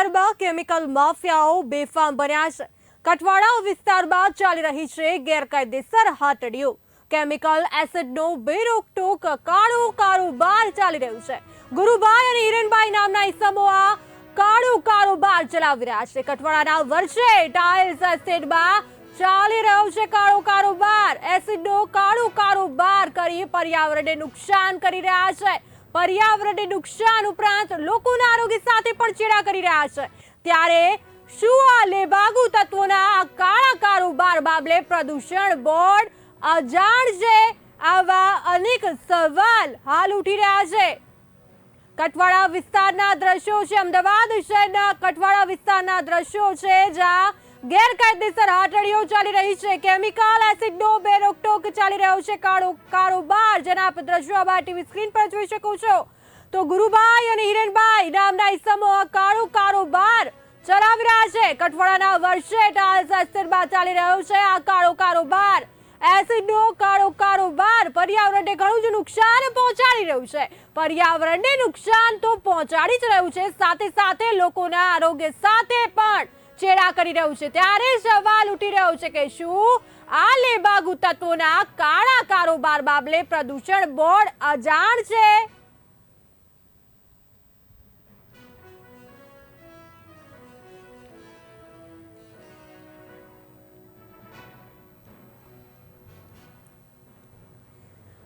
શહેરમાં કેમિકલ માફિયાઓ બેફામ બન્યા છે। કઠવાડા વિસ્તારમાં ચાલી રહી છે ગેરકાયદેસર હાટડીઓ। કેમિકલ એસિડનો બેરોકટોક કાળો કારોબાર ચાલી રહ્યો છે। ગુરુભાઈ અને હિરણભાઈ નામના ઇસમો આ કાળો કારોબાર ચલાવી રહ્યા છે। કઠવાડાના વર્ષે ટાઇલ્સ એસ્ટેટમાં ચાલી રહ્યો છે કાળો કારોબાર। એસિડનો કાળો કારોબાર કરી પર્યાવરણને નુકસાન કરી રહ્યા છે। पर्यावरण नुकसान उपरांत लोकोना आरोग्य साथे पण चेड़ा करी रह्या छे। त्यारे शुं आ लेबागु तत्वोना काळा कारोबार बाबले प्रदूषण बोर्ड अजाण छे? आवा अनेक सवाल हाल उठी रह्या छे। कठवाड़ा विस्तारना दृश्यो छे। अमदावाद शहेरना कठवाड़ा विस्तारना दृश्यो छे ज्यां गैरकायदेसर हाटડીઓ ચાલી રહી છે। કેમિકલ એસિડનો બેરોકટોક ચાલી રહ્યો છે કાળો કારોબાર, જેના આપ દ્રશ્યોમાં ટીવી સ્ક્રીન પર જોઈ શકો છો। તો ગુરુભાઈ અને હિરણભાઈ નામના ઇસમો કાળો કારોબાર ચલાવી રહ્યા છે। કઠવાડાના વર્ષે ટાઇલ્સ એસ્ટેટમાં ચાલી રહ્યો છે આ કાળો કારોબાર। એસિડનો કાળો કારોબાર પર્યાવરણને ઘણું જ નુકસાન પહોંચાડી રહ્યું છે। પર્યાવરણને નુકસાન તો પહોંચાડી જ રહ્યું છે, સાથે સાથે લોકોના આરોગ્ય સાથે પણ ચેડા કરી રહ્યું છે। ત્યારે સવાલ ઉઠી રહ્યો છે કે શું આ લેબાગુ તત્વોના કાળા કારોબાર બાબલે પ્રદૂષણ બોર્ડ અજાણ છે?